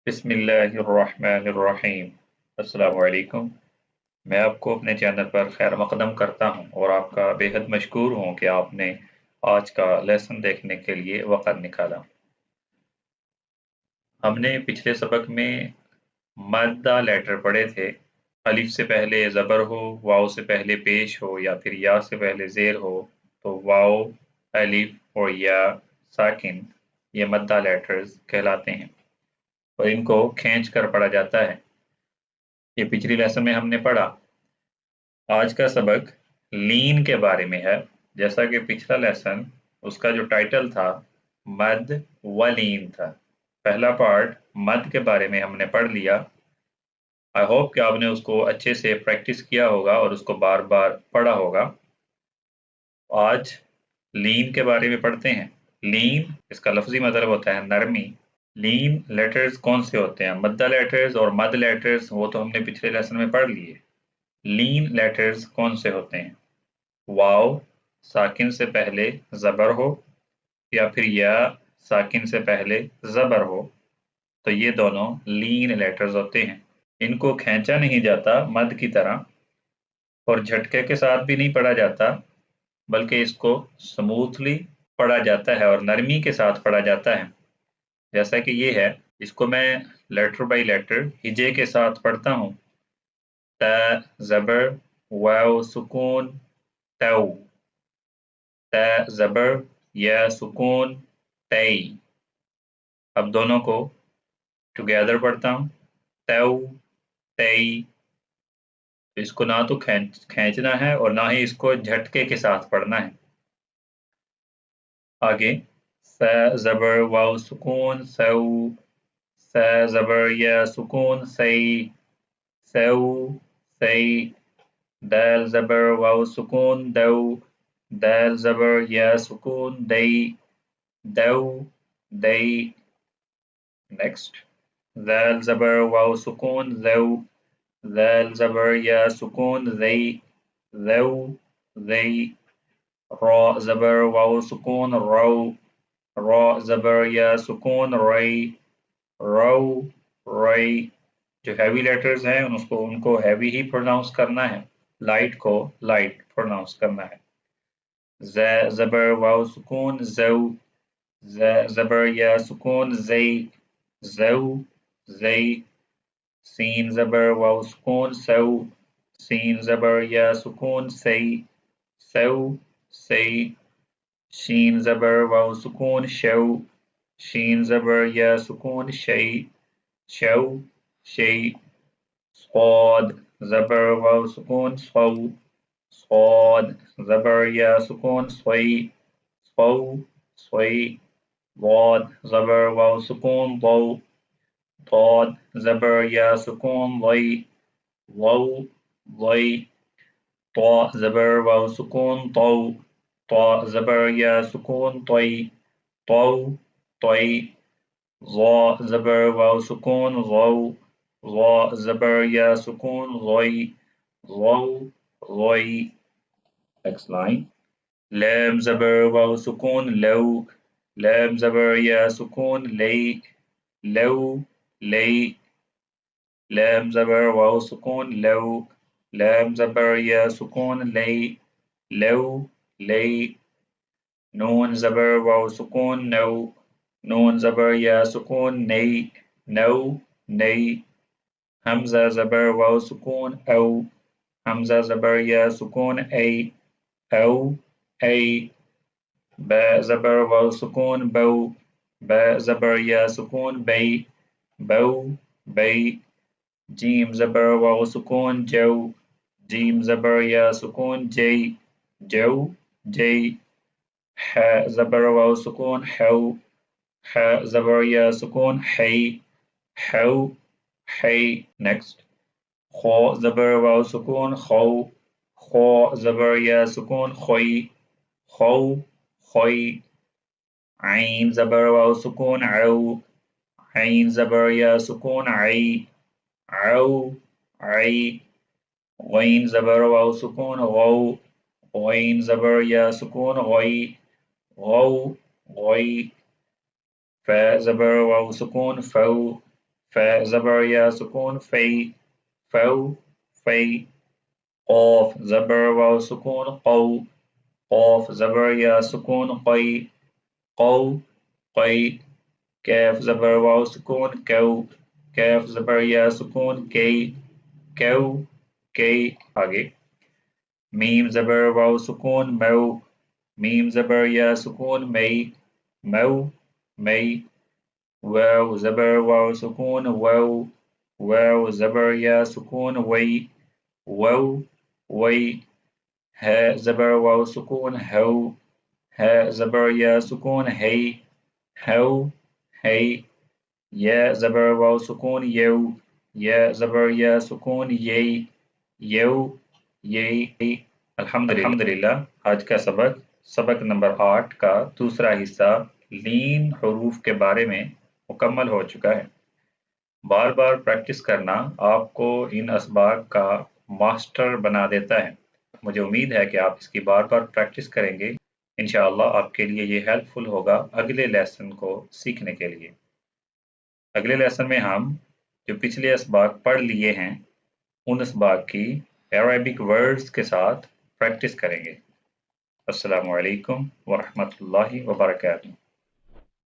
बिस्मिल्लाहिर्रहमानिर्रहीम। अस्सलाम वालेकुम। मैं आपको अपने चैनल पर खैर मकदम करता हूँ और आपका बेहद मशकूर हूँ कि आपने आज का लेसन देखने के लिए वक़्त निकाला। हमने पिछले सबक में मद्दा लेटर पढ़े थे। अलिफ से पहले ज़बर हो, वाव से पहले पेश हो या फिर या से पहले ज़ेर हो तो वाव, अलिफ और या साकिन ये मद्दा लेटर्स कहलाते हैं और इनको खींच कर पढ़ा जाता है। ये पिछली लेसन में हमने पढ़ा। आज का सबक लीन के बारे में है। जैसा कि पिछला लेसन उसका जो टाइटल था मद व लीन था। पहला पार्ट मद के बारे में हमने पढ़ लिया। आई होप कि आपने उसको अच्छे से प्रैक्टिस किया होगा और उसको बार बार पढ़ा होगा। आज लीन के बारे में पढ़ते हैं। लीन इसका लफ्जी मतलब होता है नरमी। लीन लेटर्स कौन से होते हैं? मद्दा लेटर्स और मद लेटर्स वो तो हमने पिछले लेसन में पढ़ लिए। लीन लेटर्स कौन से होते हैं? वाव साकिन से पहले ज़बर हो या फिर या साकिन से पहले ज़बर हो तो ये दोनों लीन लेटर्स होते हैं। इनको खींचा नहीं जाता मद की तरह और झटके के साथ भी नहीं पढ़ा जाता, बल्कि इसको स्मूथली पढ़ा जाता है और नरमी के साथ पढ़ा जाता है। जैसा कि ये है, इसको मैं लेटर बाय लेटर हिजे के साथ पढ़ता हूँ। त ज़बर वाव सुकून तौ, त ज़बर या सुकून तई। अब दोनों को टुगेदर पढ़ता हूँ। तौ तई। इसको ना तो खींचना है और ना ही इसको झटके के साथ पढ़ना है। आगे स ज़बर वाव सुकून सौ, स ज़बर या सुकून सई, सौ सई। दाल ज़बर वाव सुकून दौ, दाल ज़बर या सुकून दई, दौ दई। नेक्स्ट ذال ज़बर वाव सुकून ज़ौ, ذال ज़बर या सुकून ज़ई, ज़ौ ज़ई। را ज़बर वाव सुकून रौ, را ज़बर या सुकून रई, रौ रई। जो हैवी लेटर्स हैं उनको हैवी ही प्रोनाउंस करना है, लाइट को लाइट प्रोनाउंस करना है। ज़ ज़बर वाव सुकून ज़ौ, ज़ ज़बर या सुकून ज़ई, ज़ौ ज़ई। सीन ज़बर वाव सुकून सौ, सीन ज़बर या सुकून सई, सौ सई। शीन ज़बर वाव सुकून शौ, शीन ज़बर या सुकून शई, शौ शई। स्वाद ज़बर वाव सुकून सौ, स्वाद ज़बर या सुकून सई, सौ सई। वाद ज़बर वाव सुकून दौ, ضاد ज़बर या सुकून ضई, ضौ ضई। طاء ज़बर वाव सुकून तौ, طاء ज़बर या सुकून तई, तौ तई। ज़ा ज़बर वाव सुकून ज़ौ, ज़ा ज़बर या सुकून ज़ई, ज़ौ ज़ई। नेक्स्ट लाइन लैम ज़बर वाव सुकून लौ, लैम ज़बर या सुकून लई, लौ लई। लैम ज़बर वाव सुकून लौ, लैम ज़बर या सुकून लई, लौ लई। नून ज़बर वाव सुकून नौ, नून ज़बर या सुकून नई, नौ नई। हमज़ा ज़बर वाव सुकून औ, हमज़ा ज़बर या सुकून ऐ, औ ऐ। ब ज़बर वाव सुकून बौ, ब ज़बर या सुकून बई, बौ बई। जीम ज़बर वाव सुकून जौ, जीम ज़बर या सुकून जई, जौ जई। ह ज़बर वाव सुकून हौ, ह ज़बर या सुकून हई, हौ हई। नेक्स्ट खो ज़बर वाव सुकून खौ, खो ज़बर या सुकून खोई, खौ खोई। आइन ज़बर वाव सुकून औ, आइन ज़बर या सुकून आई, औ आई। गईन ज़बर वाव सुकून गौ, गईन ज़बर या सुकून गई, गौ गई। फ ज़बर वाव सुकून फौ, ف زبر یا سکون فی فو فی قاف زبر واو سکون قو قاف زبر یا سکون قی قو قی کیف زبر واو سکون کو کیف زبر یا سکون کی کو کی آگے میم زبر واو سکون مو میم زبر یا سکون مئی مو مئی واو زبر واو سکون واو واو زبر یا سکون وی واو وی ہے زبر واو سکون ہو ہے زبر یا سکون ہے ہو ہے یا زبر واو سکون یو یا زبر یا سکون یئی یو یئی الحمدللہ آج کا سبق نمبر 8 کا دوسرا حصہ لین حروف کے بارے میں مکمل ہو چکا ہے بار بار پریکٹس کرنا آپ کو ان اسباق کا ماسٹر بنا دیتا ہے مجھے امید ہے کہ آپ اس کی بار بار پریکٹس کریں گے انشاءاللہ آپ کے لیے یہ ہیلپ فل ہوگا اگلے لیسن کو سیکھنے کے لیے اگلے لیسن میں ہم جو پچھلے اسباق پڑھ لیے ہیں ان اسباق کی عربک ورڈز کے ساتھ پریکٹس کریں گے السلام علیکم ورحمۃ اللہ وبرکاتہ